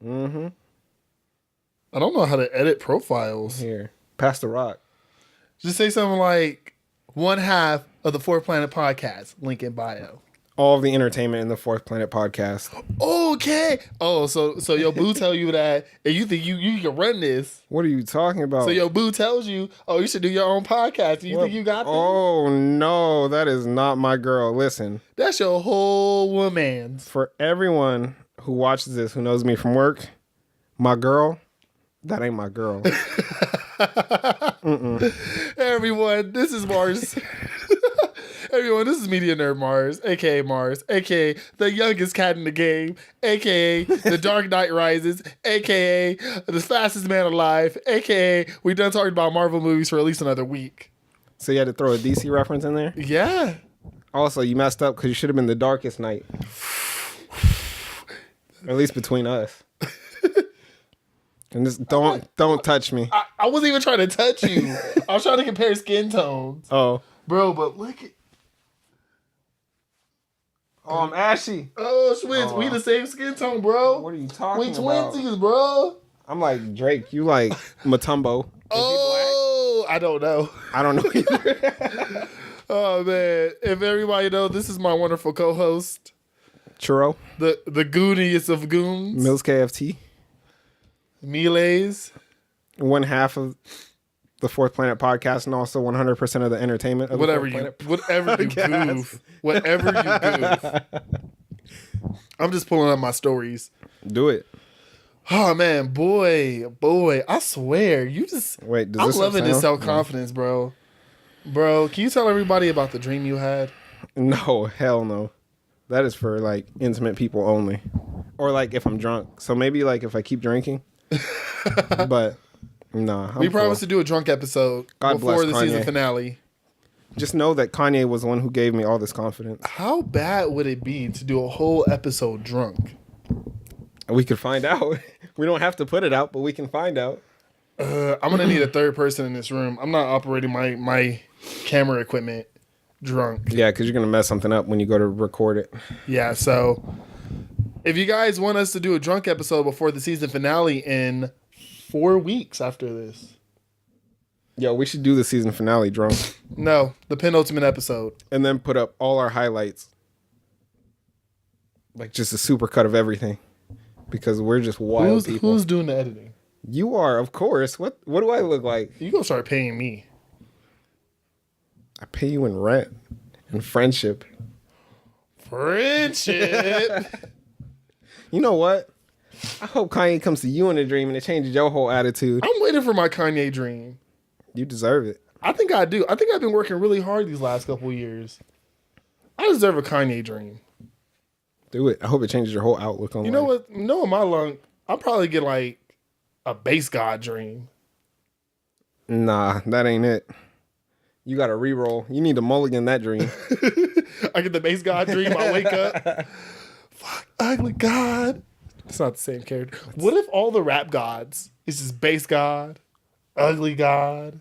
Mm-hmm. I don't know how to edit profiles. Here. Pass the rock. Just say something like one half of the Fourth Planet podcast, link in bio. All of the entertainment in the Fourth Planet podcast. Okay. Oh, so your boo tell you that, and you think you can run this. What are you talking about? So your boo tells you, oh, you should do your own podcast. Do you think you got this? Oh, no. That is not my girl. Listen. That's your whole woman. For everyone who watches this, who knows me from work, my girl, that ain't my girl. Hey, everyone, this is Mars. Everyone, this is Media Nerd Mars, a.k.a. the youngest cat in the game, a.k.a. the Dark Knight Rises, a.k.a. the fastest man alive, a.k.a. we done talking about Marvel movies for at least another week. So you had to throw a DC reference in there? Yeah. Also, you messed up because you should have been the Darkest Knight. At least between us. And just don't touch me. I wasn't even trying to touch you. I was trying to compare skin tones. Oh. Bro, but look at... Oh, I'm ashy. Oh, Schwitz, we the same skin tone, bro. What are you talking We about? twinsies, bro. I'm like Drake. You like Matumbo. Oh, I don't know. I don't know either. Oh, man. If everybody knows, this is my wonderful co-host. Churro. The gooniest of goons. Milz KFT. Milz. One half of the Fourth Planet podcast and also 100% of the entertainment of Whatever the you Fourth Planet goof. Whatever you goof. I'm just pulling up my stories. Do it. Oh, man. Boy. I swear. You just... Wait, does I'm this loving this sound? self-confidence, bro. Bro, can you tell everybody about the dream you had? No, hell no. That is for like intimate people only. Or like if I'm drunk. So maybe like if I keep drinking. But nah. We promised to do a drunk episode God before the bless season Kanye. finale. Just know that Kanye was the one who gave me all this confidence. How bad would it be to do a whole episode drunk? We could find out. We don't have to put it out, but we can find out. I'm going to need a third person in this room. I'm not operating my camera equipment drunk. Yeah, because you're going to mess something up when you go to record it. Yeah, so if you guys want us to do a drunk episode before the season finale in 4 weeks after this. Yo, we should do the season finale drunk. No, the penultimate episode. And then put up all our highlights. Like just a supercut of everything. Because we're just wild people. Who's doing the editing? You are, of course. What do I look like? You gonna start paying me. I pay you in rent and friendship. Friendship. You know what? I hope Kanye comes to you in a dream and it changes your whole attitude. I'm waiting for my Kanye dream. You deserve it. I think I do. I think I've been working really hard these last couple of years. I deserve a Kanye dream. Do it. I hope it changes your whole outlook on life. You know what? No, in my lung, I'll probably get like a base god dream. Nah, that ain't it. You got to re-roll. You need to mulligan that dream. I get the base god dream. I wake up. Fuck, ugly god. It's not the same character. What if all the rap gods is just base god, ugly god?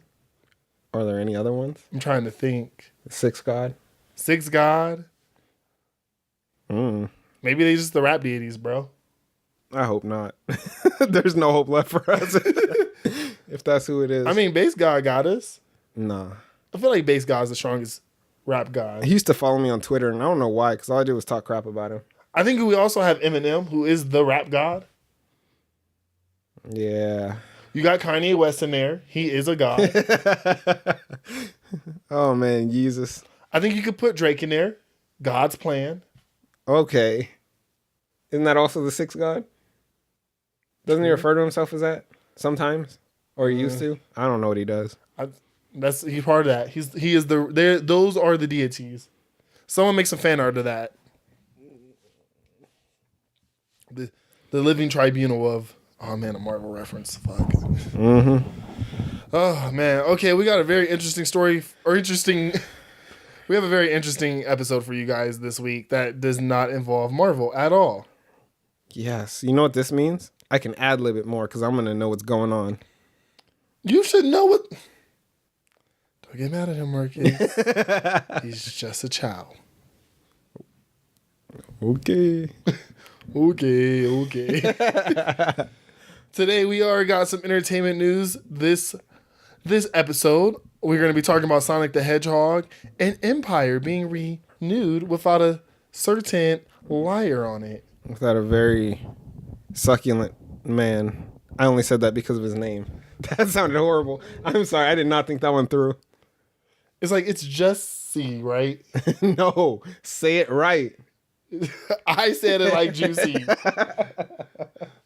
Are there any other ones? I'm trying to think. Six God? Six god. Mm. Maybe they just the rap deities, bro. I hope not. There's no hope left for us. If that's who it is. I mean, base god got us. Nah. I feel like base god's the strongest rap god. He used to follow me on Twitter, and I don't know why, because all I did was talk crap about him. I think we also have Eminem, who is the rap god. Yeah. You got Kanye West in there. He is a god. Oh, man, Jesus. I think you could put Drake in there. God's plan. Okay. Isn't that also the sixth God? Doesn't he refer to himself as that sometimes? Or he used to? I don't know what he does. He's part of that. He is those are the deities. Someone make some fan art of that. The living tribunal of a Marvel reference. Fuck. Mm-hmm. Oh man. Okay, we got a very interesting story we have a very interesting episode for you guys this week that does not involve Marvel at all. Yes. You know what this means? I can ad-lib it more because I'm going to know what's going on. You should know what... Don't get mad at him, Marcus. He's just a child. Okay. Okay. Today we got some entertainment news. This episode, we're going to be talking about Sonic the Hedgehog and Empire being renewed without a certain liar on it. Without a very succulent man. I only said that because of his name. That sounded horrible. I'm sorry. I did not think that one through. It's like, it's just C, right? No, say it right. I said it like juicy.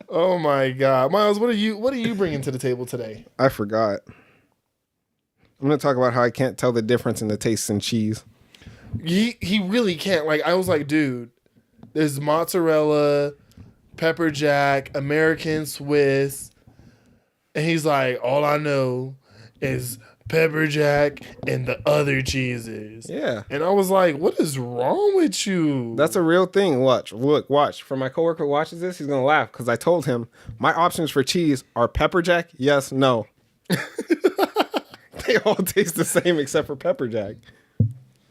Oh my God. Miles, what are you bringing to the table today? I forgot. I'm going to talk about how I can't tell the difference in the tastes in cheese. He really can't. Like, I was like, dude, there's mozzarella, pepper jack, American Swiss. And he's like, all I know is pepper jack and the other cheeses. Yeah. And I was like, what is wrong with you? That's a real thing. Watch. For my coworker who watches this, he's going to laugh because I told him my options for cheese are pepper jack, yes, no. They all taste the same except for pepper jack.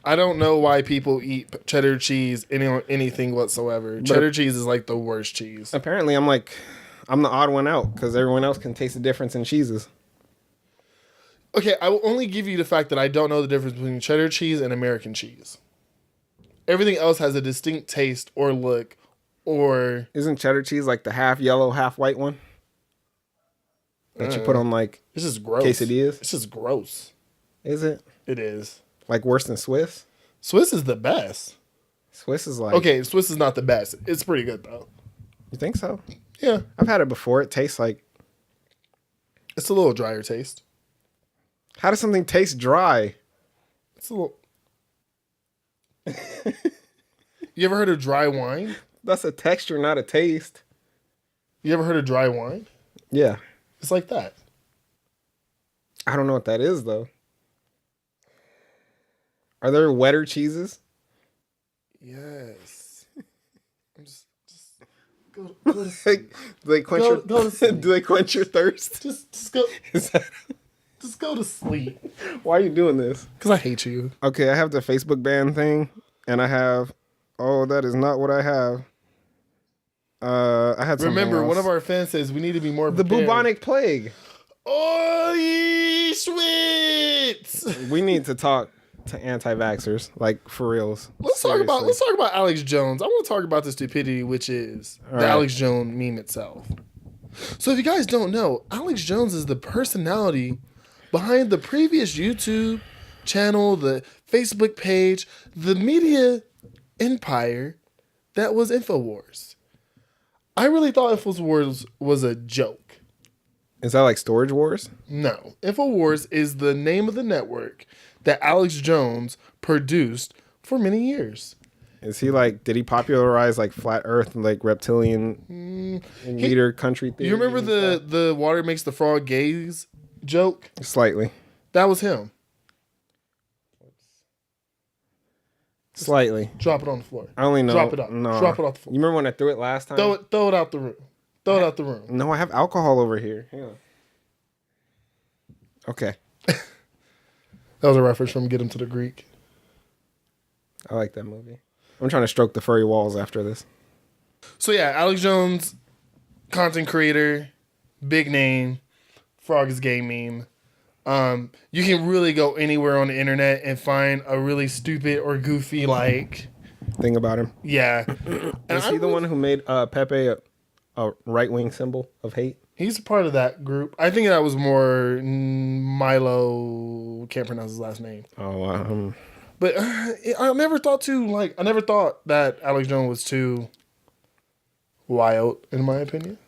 I don't know why people eat cheddar cheese, anything whatsoever. Cheddar cheese is like the worst cheese. Apparently, I'm the odd one out because everyone else can taste the difference in cheeses. Okay, I will only give you the fact that I don't know the difference between cheddar cheese and American cheese. Everything else has a distinct taste or look, or... Isn't cheddar cheese like the half yellow, half white one? That you put on like it's just gross. Quesadillas? It's just gross. Is it? It is. Like worse than Swiss? Swiss is the best. Swiss is like... Okay, Swiss is not the best. It's pretty good, though. You think so? Yeah. I've had it before. It tastes like... It's a little drier taste. How does something taste dry? It's a little... You ever heard of dry wine? That's a texture, not a taste. You ever heard of dry wine? Yeah. It's like that. I don't know what that is, though. Are there wetter cheeses? Yes. I'm just go to sleep. Do they quench Go to sleep. Do they quench your thirst? Just go. Is that... Just go to sleep. Why are you doing this? Because I hate you. Okay, I have the Facebook ban thing, and I have... Oh, that is not what I have. I had something Remember, else. one of our fans says we need to be more The prepared. bubonic plague. Oh, Schwitz! We need to talk to anti-vaxxers, like for reals. Let's talk about Alex Jones. I want to talk about the stupidity, which is the Alex Jones meme itself. So if you guys don't know, Alex Jones is the personality behind the previous YouTube channel, the Facebook page, the media empire that was InfoWars. I really thought InfoWars was a joke. Is that like Storage Wars? No. InfoWars is the name of the network that Alex Jones produced for many years. Is he like, did he popularize like flat earth and like reptilian and meter country theory? You remember the water makes the frog gaze joke? Slightly. That was him. Slightly. Drop it on the floor. I only know. Drop it off. No. Drop it off the floor. You remember when I threw it last time? Throw it out the room. Throw it out the room. No, I have alcohol over here. Hang on. Okay. That was a reference from Get Him to the Greek. I like that movie. I'm trying to stroke the furry walls after this. So yeah, Alex Jones, content creator, big name, frog is gay meme. You can really go anywhere on the internet and find a really stupid or goofy thing about him. Yeah. Is he the one who made Pepe a right-wing symbol of hate? He's a part of that group. I think that was more Milo. Can't pronounce his last name. Oh, but I never thought that Alex Jones was too wild, in my opinion.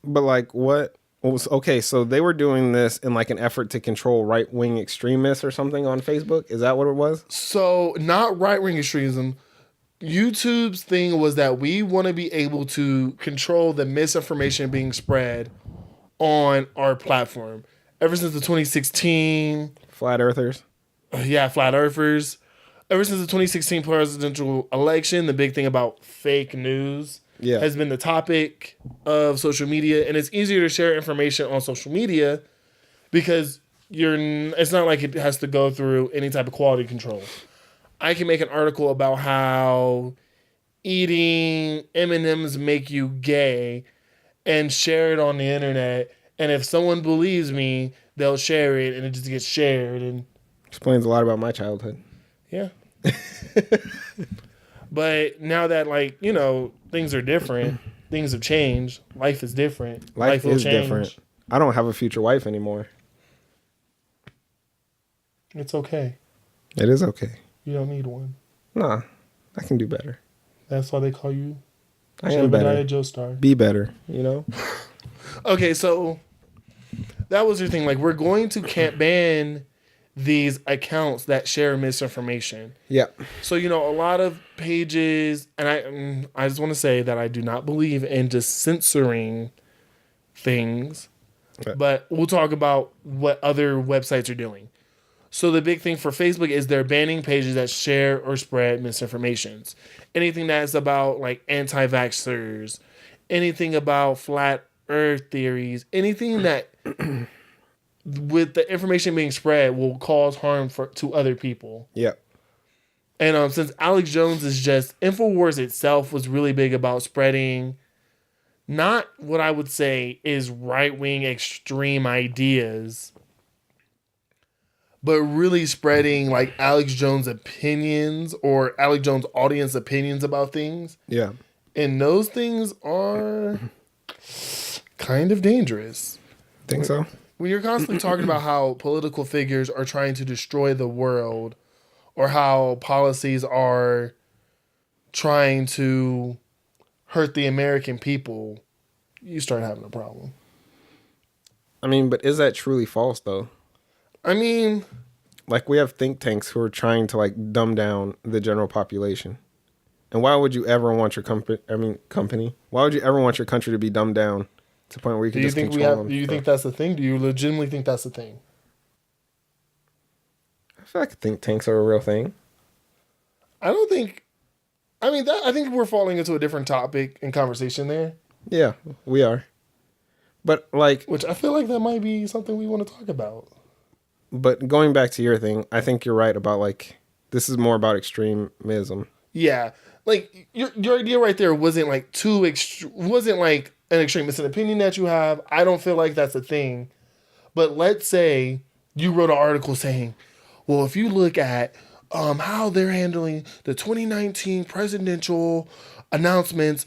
But like, what was okay? So they were doing this in like an effort to control right-wing extremists or something on Facebook. Is that what it was? So not right-wing extremism. YouTube's thing was that we want to be able to control the misinformation being spread on our platform. Ever since the 2016 Flat Earthers. Flat Earthers. Ever since the 2016 presidential election, the big thing about fake news has been the topic of social media, and it's easier to share information on social media because it's not like it has to go through any type of quality control. I can make an article about how eating M&Ms make you gay and share it on the internet. And if someone believes me, they'll share it and it just gets shared. And explains a lot about my childhood. yeah. But now that, like, you know, things are different, things have changed, life is different. Life will is change. different. I don't have a future wife anymore. It's okay. It is okay. You don't need one. Nah, I can do better. That's why they call you I am better. Joestar. Be better, you know? Okay, so that was your thing. Like, we're going to ban these accounts that share misinformation. Yeah. So, you know, a lot of pages, and I just want to say that I do not believe in just censoring things, but we'll talk about what other websites are doing. So the big thing for Facebook is they're banning pages that share or spread misinformations. Anything that's about like anti-vaxxers, anything about flat earth theories, anything that with the information being spread will cause harm to other people. Yeah. And since Alex Jones is just, InfoWars itself was really big about spreading not what I would say is right-wing extreme ideas, but really spreading like Alex Jones opinions or Alex Jones audience opinions about things. Yeah. And those things are kind of dangerous. Think so? When you're constantly talking about how political figures are trying to destroy the world or how policies are trying to hurt the American people, you start having a problem. I mean, but is that truly false, though? I mean, like, we have think tanks who are trying to like dumb down the general population. And why would you ever want your company? Why would you ever want your country to be dumbed down to the point where you can just control them? Do you think that's the thing? Do you legitimately think that's the thing? I feel like think tanks are a real thing. I don't think. I mean, I think we're falling into a different topic and conversation there. Yeah, we are. But like, which I feel like that might be something we want to talk about. But going back to your thing, I think you're right about like this is more about extremism. Yeah, like your idea right there wasn't like wasn't like an extremist opinion that you have. I don't feel like that's a thing. But let's say you wrote an article saying, well, if you look at how they're handling the 2019 presidential announcements,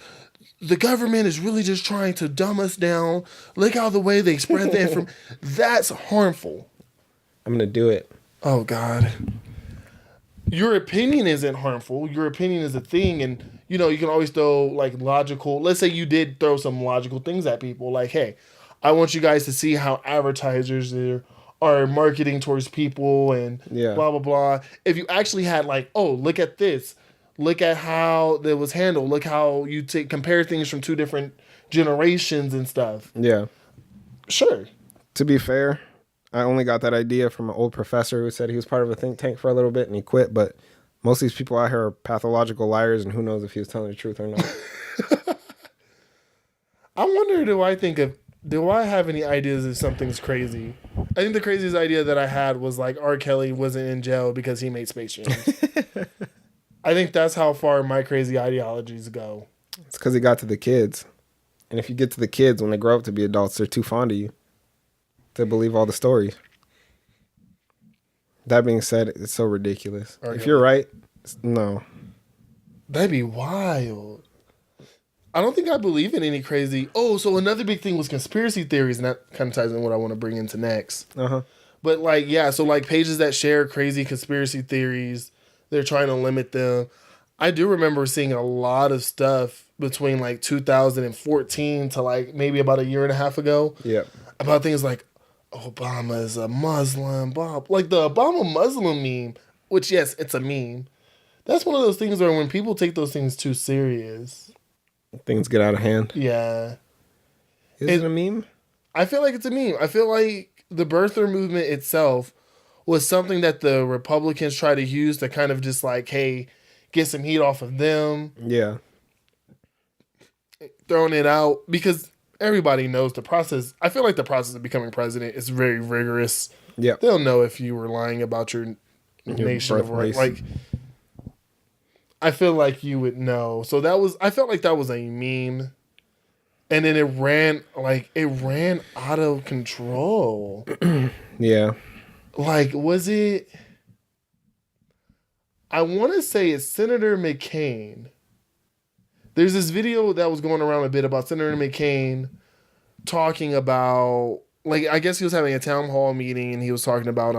the government is really just trying to dumb us down. Look how the way they spread the information. That's harmful. I'm going to do it. Oh, God. Your opinion isn't harmful. Your opinion is a thing. And, you know, you can always throw, like, logical... Let's say you did throw some logical things at people. Like, hey, I want you guys to see how advertisers are marketing towards people and blah, blah, blah. If you actually had, like, oh, look at this. Look at how that was handled. Look how you compare things from two different generations and stuff. Yeah. Sure. To be fair... I only got that idea from an old professor who said he was part of a think tank for a little bit and he quit. But most of these people out here are pathological liars, and who knows if he was telling the truth or not. I wonder, do I have any ideas if something's crazy? I think the craziest idea that I had was like R. Kelly wasn't in jail because he made Space Jam. I think that's how far my crazy ideologies go. It's because he got to the kids. And if you get to the kids, when they grow up to be adults, they're too fond of you to believe all the stories. That being said, it's so ridiculous. If you're right, no. That'd be wild. I don't think I believe in any crazy... Oh, so another big thing was conspiracy theories, and that kind of ties in what I want to bring into next. Uh-huh. But like, yeah, so like pages that share crazy conspiracy theories, they're trying to limit them. I do remember seeing a lot of stuff between like 2014 to like maybe about a year and a half ago. Yeah. About things like, Obama is a Muslim, like the Obama Muslim meme, which, yes, it's a meme. That's one of those things where when people take those things too serious, things get out of hand. Yeah. Is it a meme? I feel like it's a meme. I feel like the birther movement itself was something that the Republicans try to use to kind of just like, hey, get some heat off of them. Yeah. Throwing it out because... Everybody knows the process. I feel like the process of becoming president is very rigorous. Yeah. They'll know if you were lying about your nation of race. Like, I feel like you would know. So I felt like that was a meme. And then it ran out of control. Yeah. Like, was it? I want to say it's Senator McCain. There's this video that was going around a bit about Senator McCain talking about, like, I guess he was having a town hall meeting and he was talking about,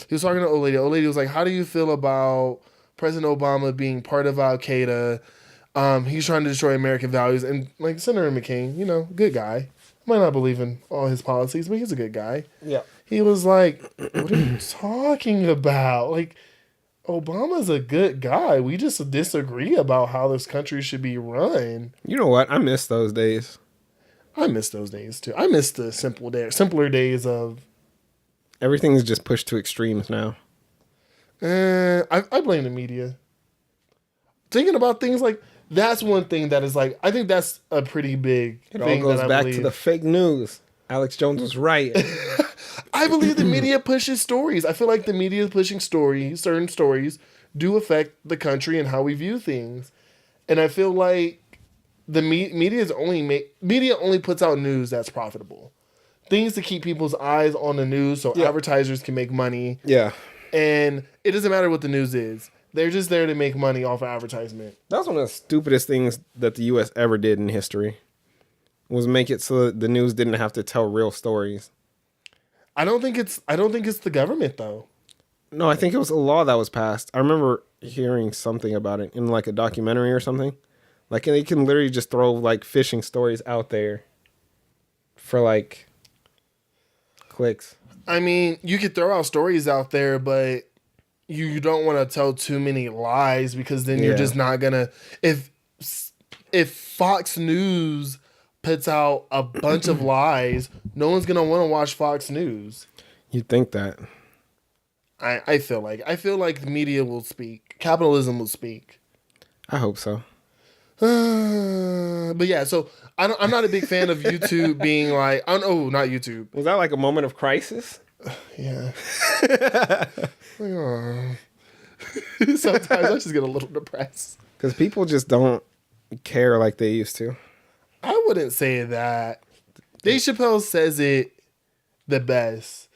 he was talking to old lady. Old lady was like, how do you feel about President Obama being part of Al Qaeda? He's trying to destroy American values. And like Senator McCain, you know, good guy. Might not believe in all his policies, but he's a good guy. Yeah. He was like, what are you talking about? Like, Obama's a good guy. We just disagree about how this country should be run. You know what? I miss those days. I miss those days too. I miss the simpler days of... Everything's just pushed to extremes now. I blame the media. Thinking about things like... That's one thing that is like... I think that's a pretty big thing. It all goes back to the fake news. Alex Jones was right. I believe the media pushes stories. I feel like the media pushing stories, certain stories, do affect the country and how we view things. And I feel like the media only puts out news that's profitable. Things to keep people's eyes on the news so advertisers can make money. Yeah. And it doesn't matter what the news is. They're just there to make money off of advertisement. That's one of the stupidest things that the U.S. ever did in history. Was make it so that the news didn't have to tell real stories. I don't think it's the government though. No, I think it was a law that was passed. I remember hearing something about it in like a documentary or something. Like they can literally just throw like fishing stories out there for like clicks. I mean, you could throw out stories out there, but you don't want to tell too many lies because then you're just not gonna. If Fox News puts out a bunch of lies, no one's gonna want to watch Fox News. You'd think that. I feel like the media will speak. Capitalism will speak. I hope so. But yeah, so I'm not a big fan of YouTube being like, not YouTube. Was that like a moment of crisis? Yeah. Sometimes I just get a little depressed. Because people just don't care like they used to. I wouldn't say that. Dave Chappelle says it the best.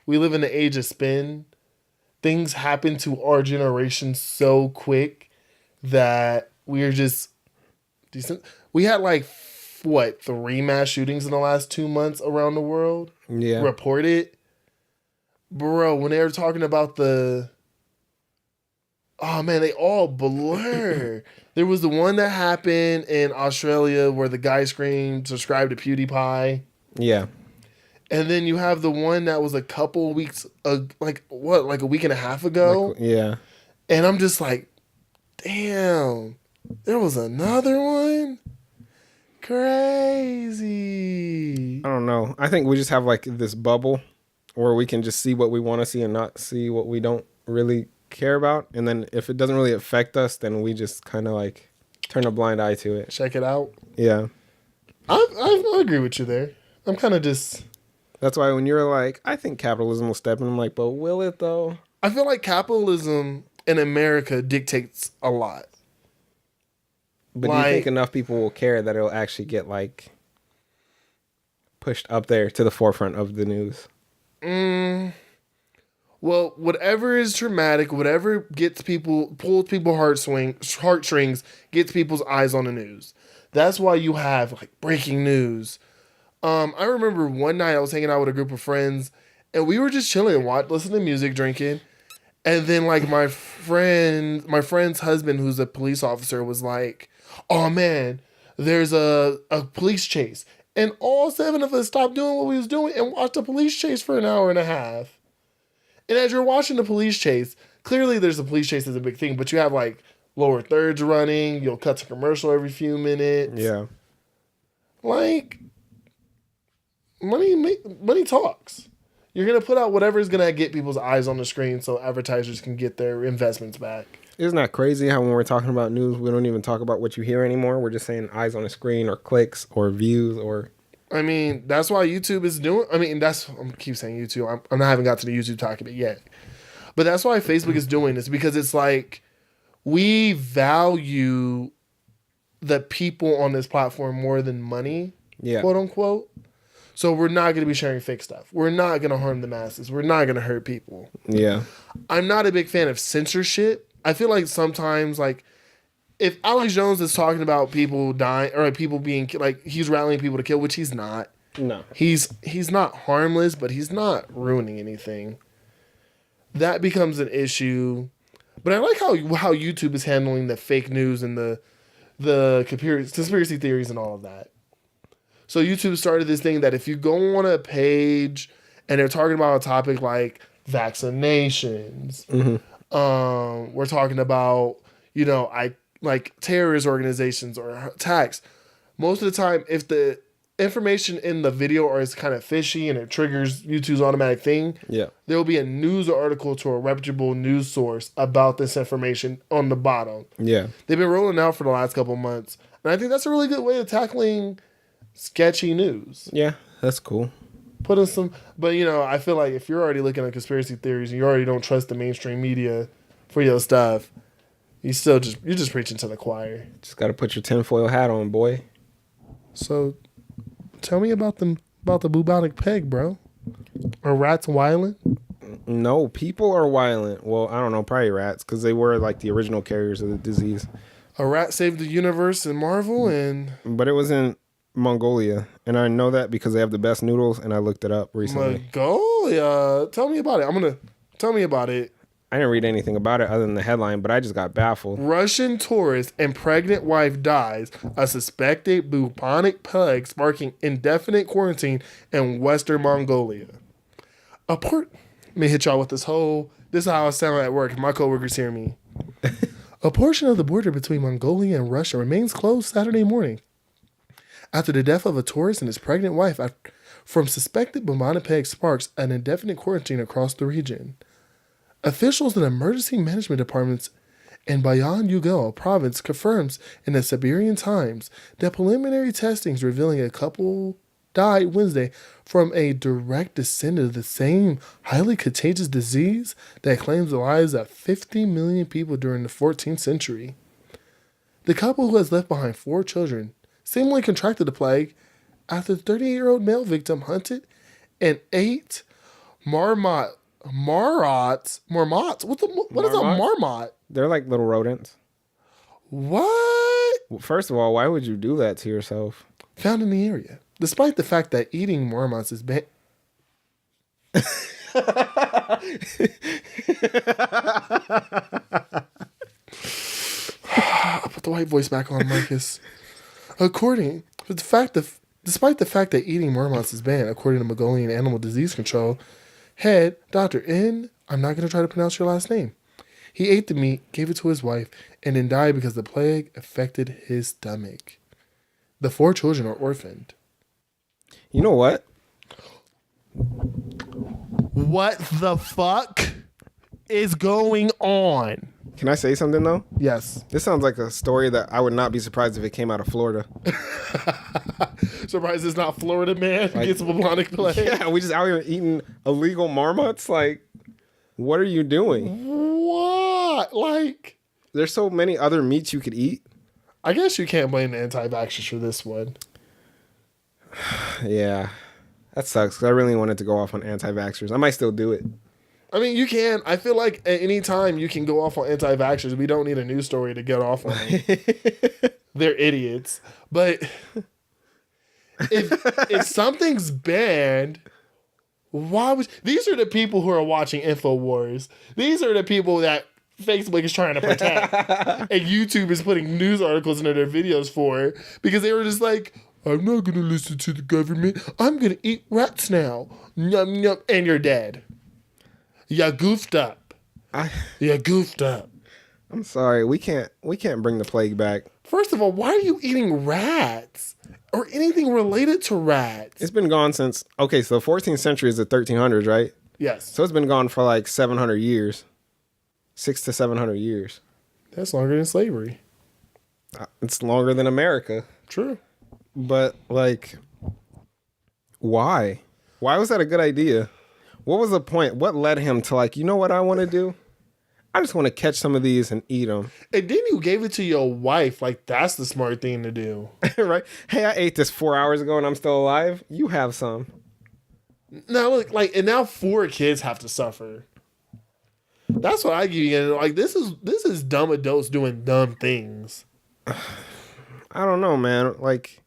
We live in the age of spin. Things happen to our generation so quick that we're just decent. We had like, 3 mass shootings in the last 2 months around the world? Yeah. Reported. Bro, when they were talking about they all blur. There was the one that happened in Australia where the guy screamed, subscribe to PewDiePie. Yeah. And then you have the one that was a couple weeks, like a week and a half ago? Yeah. And I'm just like, damn, there was another one? Crazy. I don't know. I think we just have like this bubble where we can just see what we want to see and not see what we don't really care about. And then if it doesn't really affect us, then we just kind of like turn a blind eye to it. Check it out. Yeah. I agree with you there. I'm kind of just... That's why when you're like, I think capitalism will step in, I'm like, but will it though? I feel like capitalism in America dictates a lot. But do you think enough people will care that it'll actually get like pushed up there to the forefront of the news? Well, whatever is traumatic, whatever pulls people heartstrings, gets people's eyes on the news. That's why you have like breaking news. I remember one night I was hanging out with a group of friends and we were just chilling, listening to music, drinking. And then like my friend's husband, who's a police officer, was like, oh man, there's a police chase. And all 7 of us stopped doing what we was doing and watched a police chase for an hour and a half. And as you're watching the police chase, clearly there's a police chase is a big thing, but you have like lower thirds running. You'll cut to commercial every few minutes. Yeah. Like, money talks. You're going to put out whatever is going to get people's eyes on the screen so advertisers can get their investments back. Isn't that crazy how when we're talking about news, we don't even talk about what you hear anymore? We're just saying eyes on the screen or clicks or views or... I mean, that's why YouTube is doing... I keep saying YouTube. I haven't got to the YouTube talk of it yet. But that's why Facebook is doing this, because it's like, we value the people on this platform more than money, quote unquote. So we're not going to be sharing fake stuff. We're not going to harm the masses. We're not going to hurt people. Yeah. I'm not a big fan of censorship. I feel like sometimes, like, if Alex Jones is talking about people dying or like people being like he's rallying people to kill, which he's not. No. He's not harmless, but he's not ruining anything. That becomes an issue. But I like how YouTube is handling the fake news and the conspiracy theories and all of that. So YouTube started this thing that if you go on a page and they're talking about a topic like vaccinations, we're talking about, like terrorist organizations or attacks. Most of the time, if the information in the video is kind of fishy and it triggers YouTube's automatic thing, there will be a news article to a reputable news source about this information on the bottom. Yeah. They've been rolling out for the last couple months. And I think that's a really good way of tackling sketchy news. Yeah, that's cool. Put in some, but I feel like if you're already looking at conspiracy theories and you already don't trust the mainstream media for your stuff, you're just preaching to the choir. Just got to put your tinfoil hat on, boy. So, tell me about the bubonic plague, bro. Are rats wildin'? No, people are violent. Well, I don't know, probably rats, because they were like the original carriers of the disease. A rat saved the universe in Marvel, but it was in Mongolia, and I know that because they have the best noodles, and I looked it up recently. Mongolia? Tell me about it. Tell me about it. I didn't read anything about it other than the headline, but I just got baffled. Russian tourist and pregnant wife dies. A suspected bubonic plague sparking indefinite quarantine in Western Mongolia. Let me hit y'all with this is how I sound at work if my coworkers hear me. A portion of the border between Mongolia and Russia remains closed Saturday morning after the death of a tourist and his pregnant wife from suspected bubonic plague sparks an indefinite quarantine across the region. Officials in emergency management departments in Bayan-Ugal province confirms in the Siberian Times that preliminary testings revealing a couple died Wednesday from a direct descendant of the same highly contagious disease that claims the lives of 50 million people during the 14th century. The couple, who has left behind 4 children, seemingly contracted the plague after the 38-year-old male victim hunted and ate marmots. What is a marmot? They're like little rodents. What? Well, first of all, why would you do that to yourself? Found in the area. Despite the fact that eating marmots is banned. I'll put the white voice back on, Marcus. Despite the fact that eating marmots is banned, according to Mongolian Animal Disease Control head Dr. N, I'm not going to try to pronounce your last name. He ate the meat, gave it to his wife, and then died because the plague affected his stomach. The 4 children are orphaned. You know what? What the fuck is going on? Can I say something, though? Yes. This sounds like a story that I would not be surprised if it came out of Florida. Surprised it's not Florida man who gets bubonic plague. Yeah, we just out here eating illegal marmots. Like, what are you doing? What? Like, there's so many other meats you could eat. I guess you can't blame the anti-vaxxers for this one. Yeah, that sucks, because I really wanted to go off on anti-vaxxers. I might still do it. I mean, you can. I feel like at any time you can go off on anti-vaxxers. We don't need a news story to get off on them. They're idiots. But if something's banned, why would... These are the people who are watching InfoWars. These are the people that Facebook is trying to protect. And YouTube is putting news articles into their videos for, because they were just like, I'm not going to listen to the government. I'm going to eat rats now. Yum, yum. And you're dead. You goofed up. You goofed up. I'm sorry. We can't bring the plague back. First of all, why are you eating rats? Or anything related to rats? It's been gone since... Okay, so the 14th century is the 1300s, right? Yes. So it's been gone for like 700 years. 600 to 700 years. That's longer than slavery. It's longer than America. True. But, like, why? Why was that a good idea? What was the point? What led him to, like, you know what I want to do? I just want to catch some of these and eat them. And then you gave it to your wife. Like, that's the smart thing to do. Right? Hey, I ate this 4 hours ago and I'm still alive. You have some. Now, look, like, and now 4 kids have to suffer. That's what I give you. Like, this is dumb adults doing dumb things. I don't know, man. Like,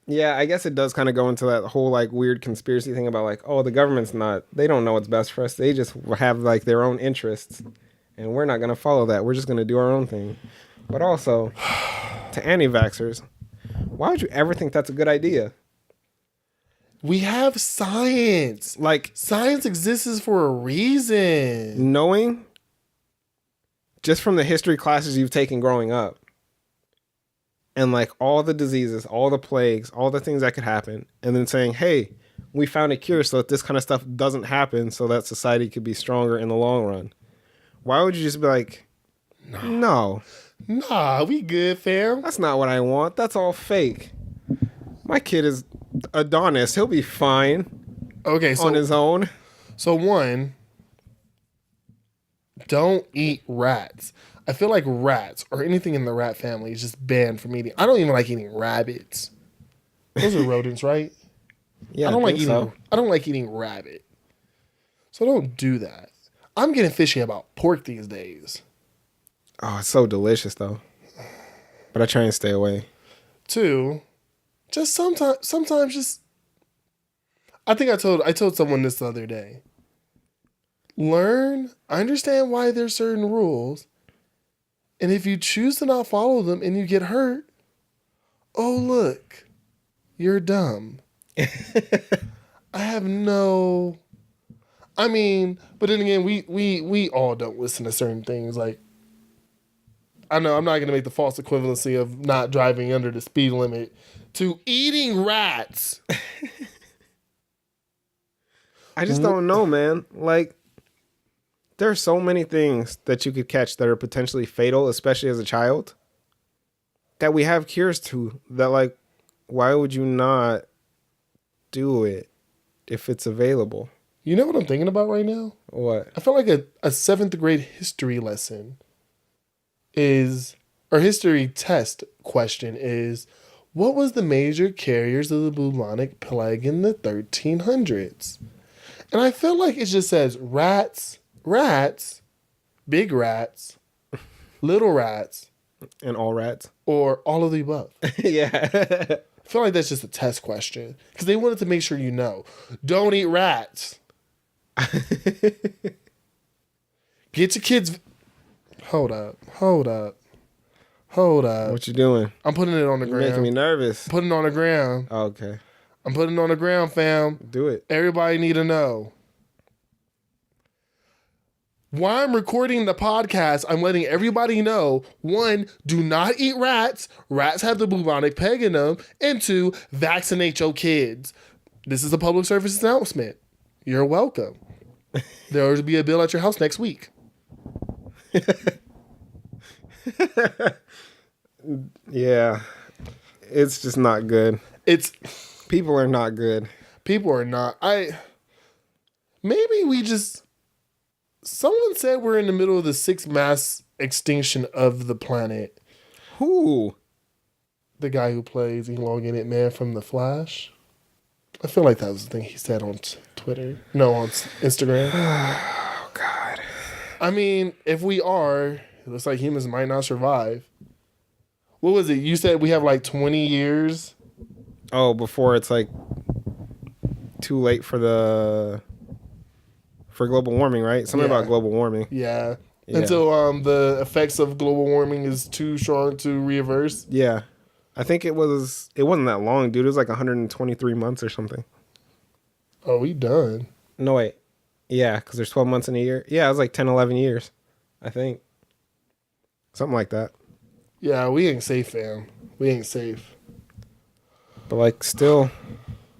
yeah, I guess it does kind of go into that whole like weird conspiracy thing about like, oh, the government's they don't know what's best for us. They just have like their own interests and we're not going to follow that. We're just going to do our own thing. But also, to anti-vaxxers, why would you ever think that's a good idea? We have science. Like, science exists for a reason. Knowing, just from the history classes you've taken growing up, and like all the diseases, all the plagues, all the things that could happen, and then saying, hey, we found a cure so that this kind of stuff doesn't happen so that society could be stronger in the long run. Why would you just be like, no. Nah, we good, fam. That's not what I want. That's all fake. My kid is Adonis. He'll be fine. Okay, so on his own. So one, don't eat rats. I feel like rats or anything in the rat family is just banned from eating. I don't even like eating rabbits. Those are rodents, right? Yeah, I don't like eating rabbit. So don't do that. I'm getting fishy about pork these days. Oh, it's so delicious though. But I try and stay away. 2, just sometimes just I think I told someone this the other day. Understand why there's certain rules. And if you choose to not follow them and you get hurt, oh look, you're dumb. But then again, we all don't listen to certain things. Like, I know I'm not going to make the false equivalency of not driving under the speed limit to eating rats. I just don't know, man. Like, there are so many things that you could catch that are potentially fatal, especially as a child, that we have cures to. That, like, why would you not do it if it's available? You know what I'm thinking about right now? What? I feel like a 7th grade history lesson history test question is, what was the major carriers of the bubonic plague in the 1300s? And I feel like it just says rats, big rats, little rats. And all rats? Or all of the above. Yeah. I feel like that's just a test question. Because they wanted to make sure you know. Don't eat rats. Get your kids... Hold up. What you doing? I'm putting it on the ground. You're making me nervous. Putting it on the ground. Oh, okay. I'm putting it on the ground, fam. Do it. Everybody need to know. While I'm recording the podcast, I'm letting everybody know, 1, do not eat rats. Rats have the bubonic plague in them. And 2, vaccinate your kids. This is a public service announcement. You're welcome. There will be a bill at your house next week. Yeah. It's just not good. People are not good. People are not. Someone said we're in the middle of the 6th mass extinction of the planet. Who? The guy who plays Elongated Man from The Flash. I feel like that was the thing he said on Twitter. No, on Instagram. Oh, God. I mean, if we are, it looks like humans might not survive. What was it? You said we have like 20 years? Oh, before it's like too late for global warming, right? Something about global warming. Yeah. Until the effects of global warming is too strong to reverse. Yeah. I think it wasn't that long, dude. It was like 123 months or something. Oh, we done. No, wait. Yeah, because there's 12 months in a year. Yeah, it was like 10, 11 years, I think. Something like that. Yeah, we ain't safe, fam. We ain't safe. But like, still,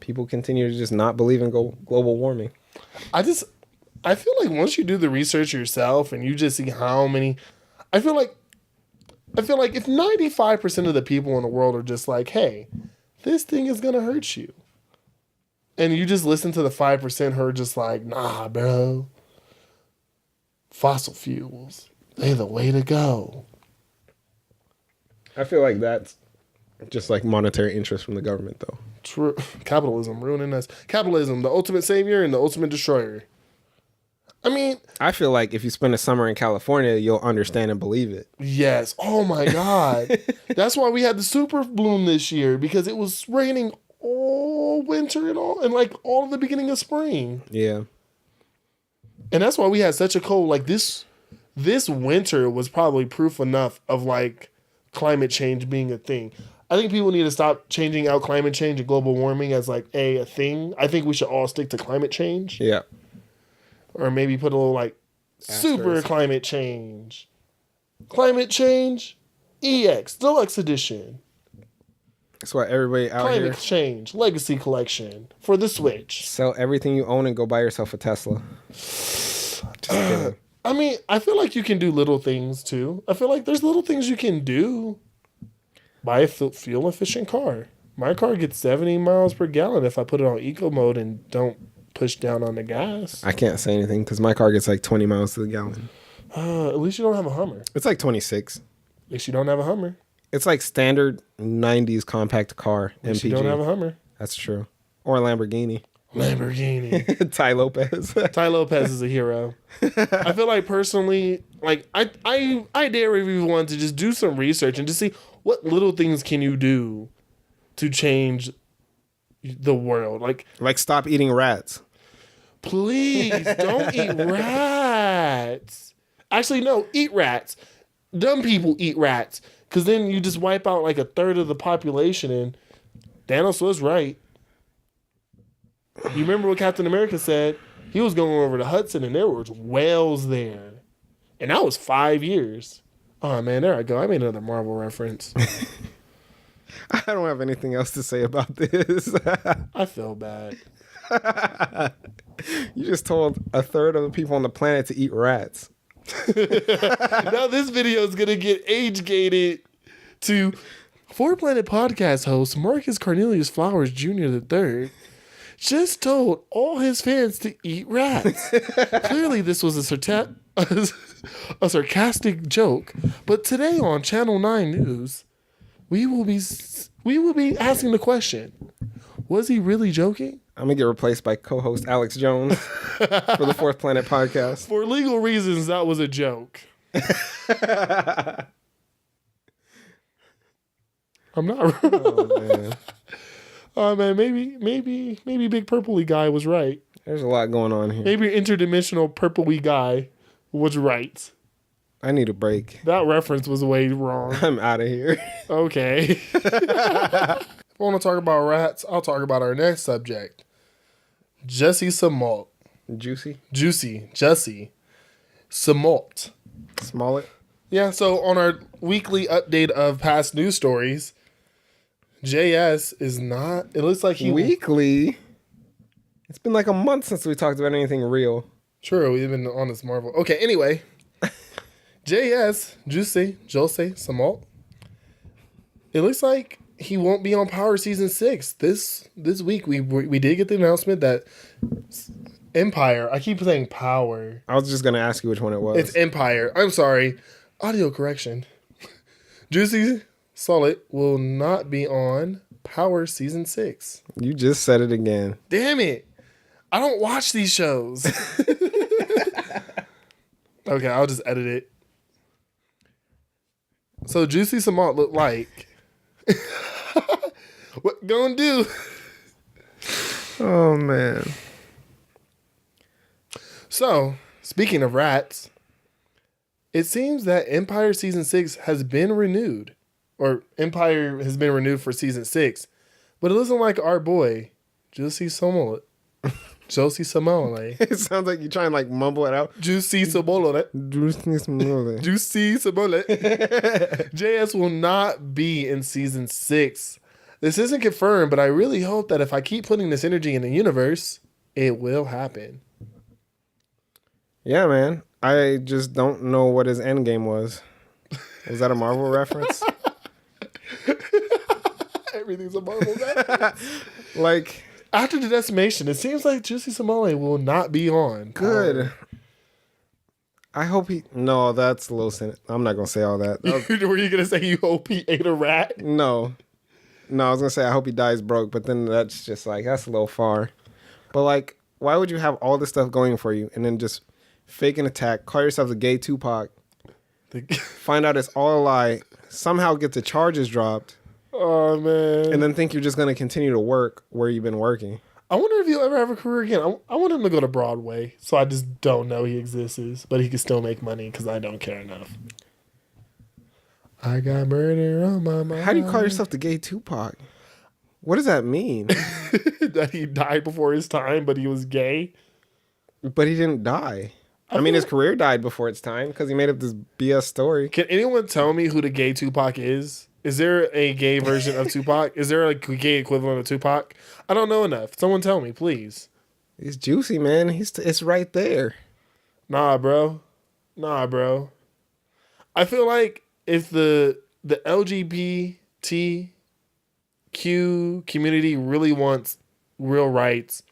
people continue to just not believe in global warming. I feel like once you do the research yourself and you just see how many... I feel like if 95% of the people in the world are just like, hey, this thing is going to hurt you. And you just listen to the 5% who are just like, nah, bro. Fossil fuels, they're the way to go. I feel like that's just like monetary interest from the government, though. True. Capitalism ruining us. Capitalism, the ultimate savior and the ultimate destroyer. I mean, I feel like if you spend a summer in California, you'll understand and believe it. yes. Oh my God. That's why we had the super bloom this year, because it was raining all winter and like all of the beginning of spring. Yeah. And that's why we had such a cold, like this winter was probably proof enough of like climate change being a thing. I think people need to stop changing out climate change and global warming as like a thing. I think we should all stick to climate change. Yeah. Or maybe put a little like super climate change. Climate change EX, Deluxe Edition. That's why everybody out here. Climate change, Legacy Collection for the Switch. Sell everything you own and go buy yourself a Tesla. Just kidding. I mean, I feel like you can do little things too. I feel like there's little things you can do. Buy a fuel efficient car. My car gets 70 miles per gallon if I put it on eco mode and don't push down on the gas. I can't say anything because my car gets like 20 miles to the gallon. At least you don't have a Hummer. It's like 26. At least you don't have a Hummer. It's like standard 90s compact car. At least MPG. you don't have a Hummer. That's true. Or a Lamborghini. Lamborghini. Ty Lopez. Ty Lopez is a hero. I feel like personally, like I dare everyone to just do some research and just see what little things can you do to change the world. Like stop eating rats. Please don't eat rats. Actually, no, eat rats. Dumb people eat rats. Because then you just wipe out like a third of the population, and Thanos was right. You remember what Captain America said? He was going over the Hudson and there was whales there. And that was 5 years. Oh man, there I go. I made another Marvel reference. I don't have anything else to say about this. I feel bad. You just told a third of the people on the planet to eat rats. Now this video is going to get age-gated to Four Planet Podcast host Marcus Cornelius Flowers Jr. III just told all his fans to eat rats. Clearly this was a sarcastic joke, but today on Channel 9 News, we will be asking the question, was he really joking? I'm going to get replaced by co-host Alex Jones for the Fourth Planet Podcast. For legal reasons, that was a joke. I'm not wrong. Oh, man. Oh, man, maybe Big Purpley Guy was right. There's a lot going on here. Maybe interdimensional Purpley Guy was right. I need a break. That reference was way wrong. I'm out of here. Okay. If I want to talk about rats, I'll talk about our next subject. Jussie Smollett. Jussie Smollett. Smollett? Yeah, so on our weekly update of past news stories, JS is not, it looks like he... Weekly? It's been like a month since we talked about anything real. True, we've been on this Marvel. Okay, anyway. Jussie Smollett. It looks like he won't be on Power Season 6. This week, we did get the announcement that Empire, I keep saying Power. I was just going to ask you which one it was. It's Empire. I'm sorry. Audio correction. Jussie Smollett will not be on Power Season 6. You just said it again. Damn it. I don't watch these shows. Okay, I'll just edit it. So Jussie Smollett looked like... What gonna do? Oh, man. So, speaking of rats, it seems that Empire Season 6 has been renewed. Or Empire has been renewed for Season 6. But it doesn't like our boy, Jussie Smollett. Jussie Smollett. It sounds like you try and like mumble it out. Jussie Smollett. Jussie Smollett. Jussie Smollett. JS will not be in Season 6. This isn't confirmed, but I really hope that if I keep putting this energy in the universe, it will happen. Yeah, man. I just don't know what his end game was. Was that a Marvel reference? Everything's a Marvel reference. Like... After the decimation, it seems like Jussie Smollett will not be on. Good. I hope he. No, that's a little. I'm not gonna say all that. Were you gonna say you hope he ate a rat? No, I was gonna say I hope he dies broke, but then that's just like that's a little far. But like, why would you have all this stuff going for you and then just fake an attack, call yourself the gay Tupac, find out it's all a lie, somehow get the charges dropped? Oh man! And then think you're just gonna continue to work where you've been working. I wonder if he'll ever have a career again. I want him to go to Broadway, so I just don't know he exists, but he can still make money because I don't care enough. I got murder on my mind. How do you call yourself the gay Tupac? What does that mean? That he died before his time, but he was gay? But he didn't die. I mean, his career died before its time because he made up this BS story. Can anyone tell me who the gay Tupac is? Is there a gay version of Tupac? Is there a gay equivalent of Tupac? I don't know enough. Someone tell me, please. He's juicy, man. It's right there. Nah, bro. I feel like if the LGBTQ community really wants real rights,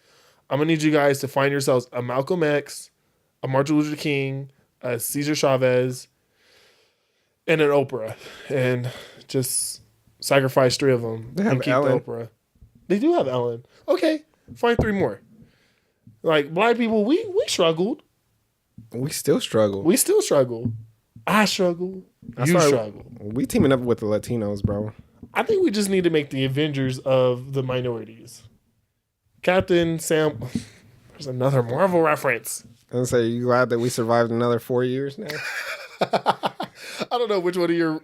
I'm going to need you guys to find yourselves a Malcolm X, a Martin Luther King, a Cesar Chavez, and an Oprah. And just sacrifice 3 of them. They have Ellen. Oprah. They do have Ellen. Okay, find 3 more. Like, black people, we struggled. We still struggle. I struggle. You struggle. We teaming up with the Latinos, bro. I think we just need to make the Avengers of the minorities. Captain Sam. There's another Marvel reference. And say, you glad that we survived another 4 years now? I don't know which one of your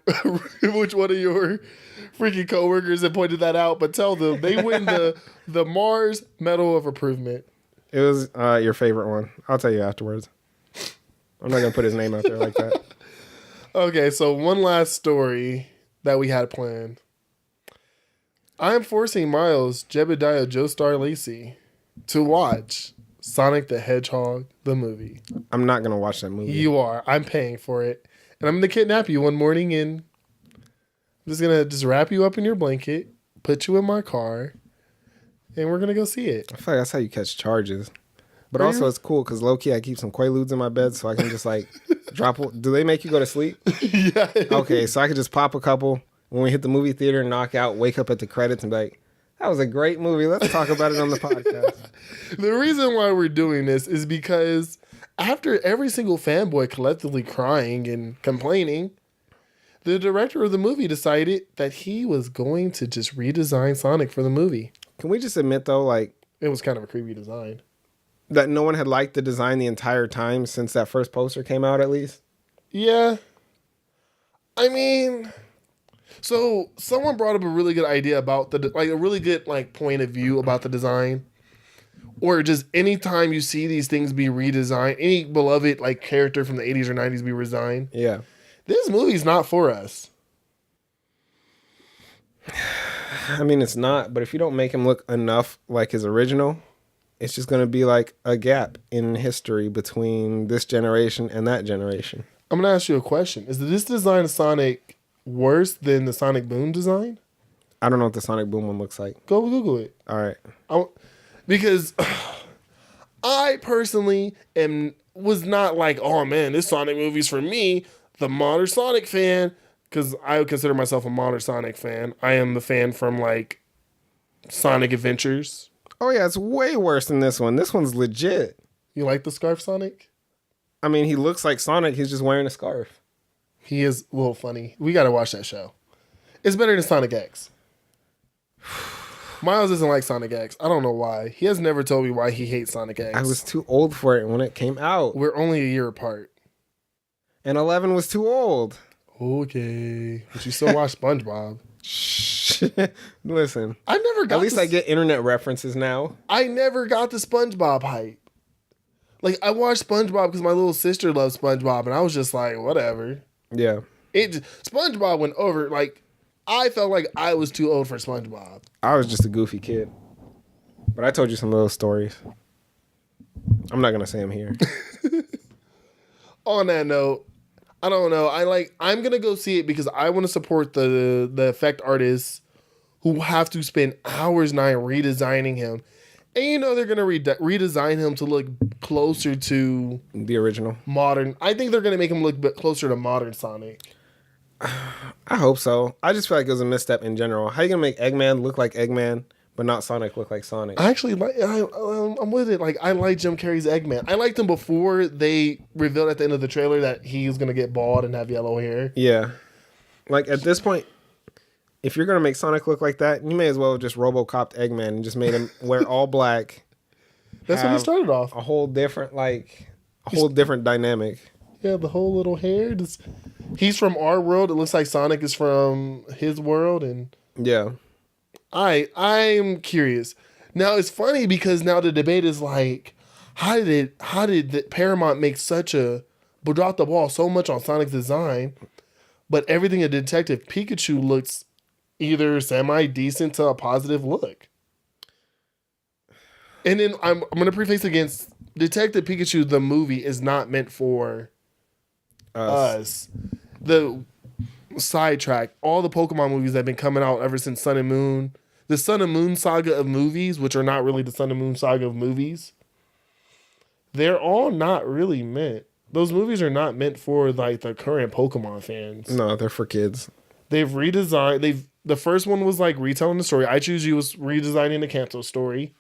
freaking coworkers that pointed that out, but tell them they win the Mars Medal of Improvement. It was your favorite one. I'll tell you afterwards. I'm not gonna put his name out there like that. Okay, so one last story that we had planned. I am forcing Miles, Jebediah Joestar Lacey to watch Sonic the Hedgehog, the movie. I'm not gonna watch that movie. You are. I'm paying for it. And I'm going to kidnap you one morning and I'm just going to wrap you up in your blanket, put you in my car, and we're going to go see it. I feel like that's how you catch charges. But also it's cool because low-key I keep some Quaaludes in my bed so I can just like drop. Do they make you go to sleep? Yeah. Okay, so I could just pop a couple when we hit the movie theater, knock out, wake up at the credits and be like, that was a great movie. Let's talk about it on the podcast. The reason why we're doing this is because after every single fanboy collectively crying and complaining, the director of the movie decided that he was going to just redesign Sonic for the movie. Can we just admit, though, like... It was kind of a creepy design. That no one had liked the design the entire time since that first poster came out, at least? Yeah. I mean... So, someone brought up a really good idea about a really good, point of view about the design. Or just anytime you see these things be redesigned, any beloved character from the 80s or 90s be redesigned. Yeah. This movie's not for us. I mean, it's not, but if you don't make him look enough like his original, it's just going to be like a gap in history between this generation and that generation. I'm going to ask you a question. Is this design of Sonic worse than the Sonic Boom design? I don't know what the Sonic Boom one looks like. Go Google it. All right. Because I personally was not like, oh man, this Sonic movie's for me, the modern Sonic fan, because I would consider myself a modern Sonic fan. I am the fan from Sonic Adventures. Oh yeah, it's way worse than this one. This one's legit. You like the scarf Sonic? I mean, he looks like Sonic. He's just wearing a scarf. He is a little funny. We got to watch that show. It's better than Sonic X. Miles doesn't like Sonic X. I don't know why. He has never told me why he hates Sonic X. I was too old for it when it came out. We're only a year apart. And 11 was too old. Okay. But you still watch SpongeBob. Shh. Listen. I never got At least I get internet references now. I never got the SpongeBob hype. I watched SpongeBob because my little sister loves SpongeBob, and I was just like, whatever. Yeah. SpongeBob went over, I felt like I was too old for SpongeBob. I was just a goofy kid. But I told you some of those stories. I'm not going to say them here. On that note, I don't know. I'm going to go see it because I want to support the effect artists who have to spend hours now redesigning him. And you know they're gonna redesign him to look closer to the original modern. I think they're gonna make him look a bit closer to modern Sonic. I hope so. I just feel like it was a misstep in general. How you gonna make Eggman look like Eggman, but not Sonic look like Sonic? I actually like. I'm with it. Like I like Jim Carrey's Eggman. I liked him before they revealed at the end of the trailer that he's gonna get bald and have yellow hair. Yeah, like at this point, if you're gonna make Sonic look like that, you may as well have just RoboCopped Eggman and just made him wear all black. That's when he started off. A whole different dynamic. Yeah, the whole little hair. He's from our world. It looks like Sonic is from his world, and yeah, I'm curious. Now it's funny because now the debate is like, how did the Paramount make drop the ball so much on Sonic's design, but everything in Detective Pikachu looks either semi-decent to a positive look. And then I'm going to preface against Detective Pikachu, the movie, is not meant for us. The sidetrack, all the Pokemon movies that have been coming out ever since Sun and Moon, the Sun and Moon saga of movies, which are not really the Sun and Moon saga of movies, they're all not really meant. Those movies are not meant for like the current Pokemon fans. No, they're for kids. They've redesigned. The first one was like retelling the story. I Choose You was redesigning the Kanto story.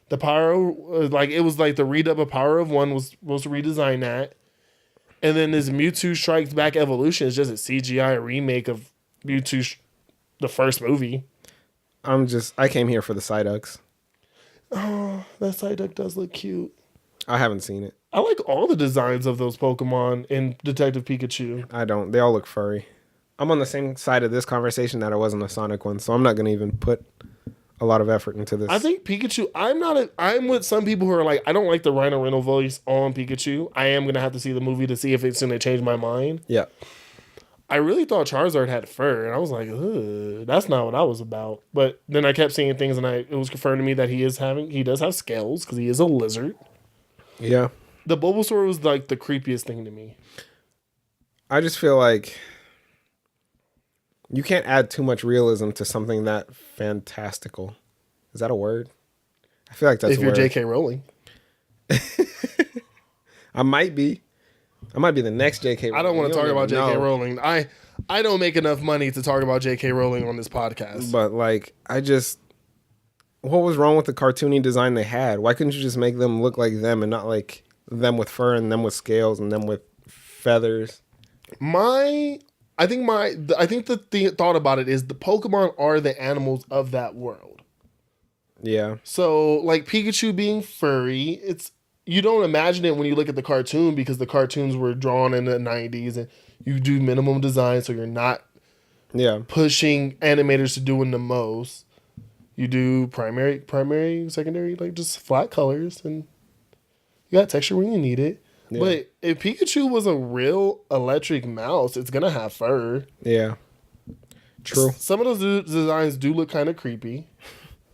The Pyro, it was like the redub of Power of One was supposed to redesign that. And then this Mewtwo Strikes Back Evolution is just a CGI remake of Mewtwo, the first movie. I came here for the Psyducks. Oh, that Psyduck does look cute. I haven't seen it. I like all the designs of those Pokemon in Detective Pikachu. I don't. They all look furry. I'm on the same side of this conversation that I was on the Sonic one, so I'm not going to even put a lot of effort into this. I think Pikachu, I'm with some people who are like, I don't like the Rhino Reynolds voice on Pikachu. I am going to have to see the movie to see if it's going to change my mind. Yeah. I really thought Charizard had fur, and I was like, ugh, that's not what I was about. But then I kept seeing things, and it was confirmed to me that he does have scales, because he is a lizard. Yeah. The Bulbasaur was like the creepiest thing to me. I just feel like you can't add too much realism to something that fantastical. Is that a word? I feel like that's a word. If you're J.K. Rowling. I might be the next J.K. Rowling. I don't want to talk about J.K. Rowling. I don't make enough money to talk about J.K. Rowling on this podcast. But what was wrong with the cartoony design they had? Why couldn't you just make them look like them and not like them with fur and them with scales and them with feathers? I think the thought about it is the Pokemon are the animals of that world. Yeah. So like Pikachu being furry, you don't imagine it when you look at the cartoon because the cartoons were drawn in the 90s and you do minimum design, so you're not pushing animators to doing the most. You do primary, secondary, like just flat colors, and you got texture when you need it. Yeah. But if Pikachu was a real electric mouse, it's going to have fur. Yeah. True. Some of those designs do look kind of creepy.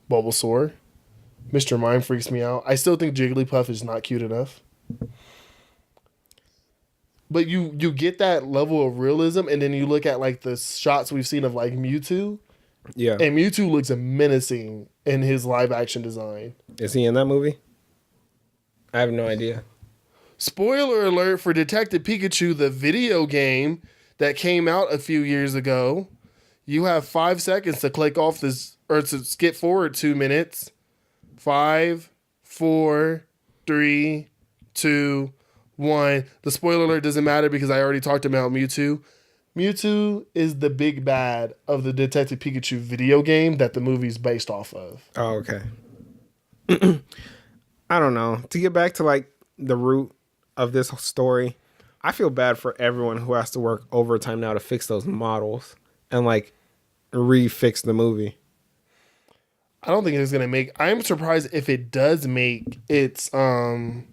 Bulbasaur. Mr. Mime freaks me out. I still think Jigglypuff is not cute enough. But you get that level of realism, and then you look at like the shots we've seen of like Mewtwo. Yeah. And Mewtwo looks menacing in his live action design. Is he in that movie? I have no idea. Spoiler alert for Detective Pikachu, the video game that came out a few years ago. You have 5 seconds to click off this, or to skip forward 2 minutes. 5, 4, 3, 2, 1. The spoiler alert doesn't matter because I already talked about Mewtwo. Mewtwo is the big bad of the Detective Pikachu video game that the movie's based off of. Oh, okay. I don't know. To get back to like the root of this story, I feel bad for everyone who has to work overtime now to fix those models and like refix the movie. I don't think it's gonna make. I'm surprised if it does make its a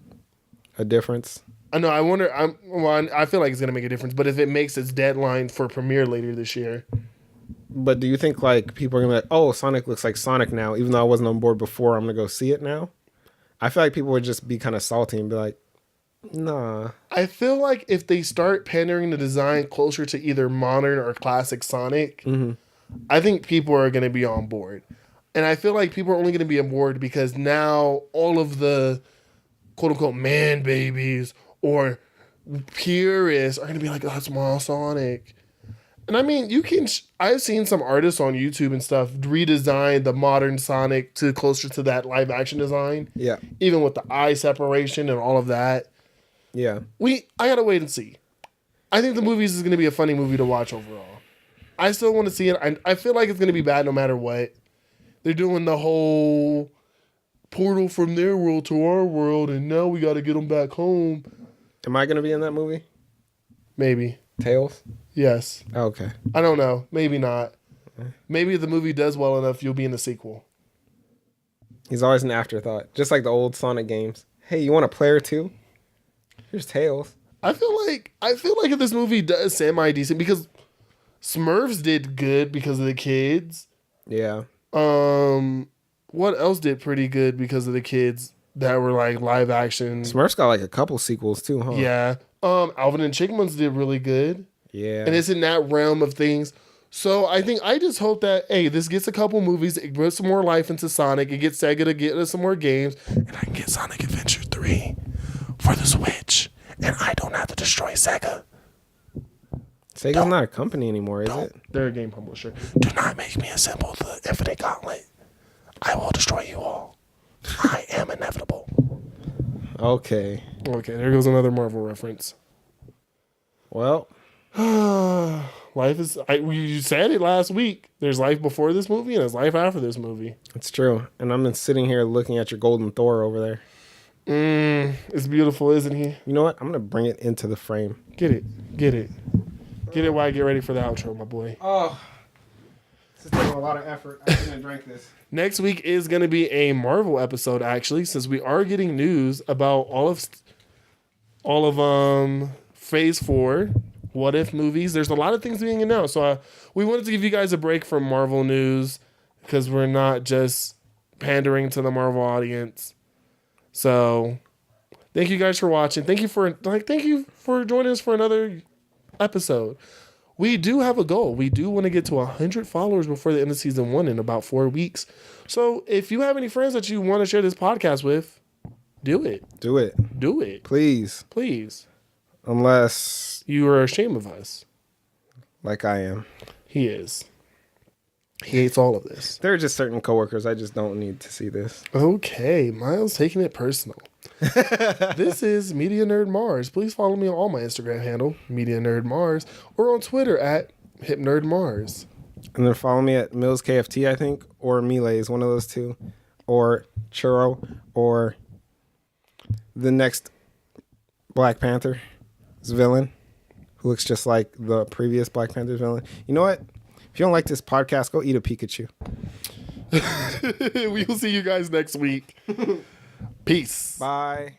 difference. I know. I wonder. I feel like it's gonna make a difference, but if it makes its deadline for premiere later this year. But do you think like people are gonna be like, oh, Sonic looks like Sonic now, even though I wasn't on board before, I'm gonna go see it now? I feel like people would just be kind of salty and be like, nah. I feel like if they start pandering the design closer to either modern or classic Sonic, I think people are gonna be on board. And I feel like people are only going to be aboard because now all of the quote unquote man babies or purists are going to be like, oh, it's more Sonic. And I mean, I've seen some artists on YouTube and stuff redesign the modern Sonic to closer to that live action design. Yeah. Even with the eye separation and all of that. Yeah. I got to wait and see. I think the movies is going to be a funny movie to watch overall. I still want to see it. I feel like it's going to be bad no matter what. They're doing the whole portal from their world to our world, and now we got to get them back home. Am I going to be in that movie? Maybe. Tails? Yes. Okay. I don't know. Maybe not. Maybe if the movie does well enough, you'll be in the sequel. He's always an afterthought. Just like the old Sonic games. Hey, you want a player too? Here's Tails. I feel like if this movie does semi-decent, because Smurfs did good because of the kids. Yeah. What else did pretty good because of the kids that were like live action? Smurfs got like a couple sequels too, huh? Yeah. Alvin and Chipmunks did really good. Yeah. And it's in that realm of things. So I just hope that, hey, this gets a couple movies, it puts some more life into Sonic, it gets Sega to get us some more games, and I can get Sonic Adventure 3 for the Switch. And I don't have to destroy Sega. Sega's not a company anymore, is it? They're a game publisher. Do not make me assemble the Infinite Gauntlet. I will destroy you all. I am inevitable. Okay. Okay, there goes another Marvel reference. Well. Life is... you said it last week. There's life before this movie and there's life after this movie. It's true. And I'm sitting here looking at your golden Thor over there. It's beautiful, isn't he? You know what? I'm going to bring it into the frame. Get it. Get it while I get ready for the outro, my boy. Oh. This is taking a lot of effort. I shouldn't have drank this. Next week is going to be a Marvel episode, actually, since we are getting news about all of Phase 4, What If movies. There's a lot of things being announced. So we wanted to give you guys a break from Marvel news because we're not just pandering to the Marvel audience. So thank you guys for watching. Thank you for joining us for another episode. We do have a goal. We do want to get to 100 followers before the end of season 1 in about 4 weeks. So if you have any friends that you want to share this podcast with, do it. Do it. Do it. Please. Unless you are ashamed of us. Like I am. He is. He hates all of this. There are just certain coworkers I just don't need to see this. Okay, Miles taking it personal. This is Media Nerd Mars. Please follow me on all my Instagram handle, Media Nerd Mars, or on Twitter at HipNerdMars. And then follow me at Milz KFT, I think, or Milz, one of those two, or Churro, or the next Black Panther's villain, who looks just like the previous Black Panther's villain. You know what? If you don't like this podcast, go eat a Pikachu. We will see you guys next week. Peace. Bye.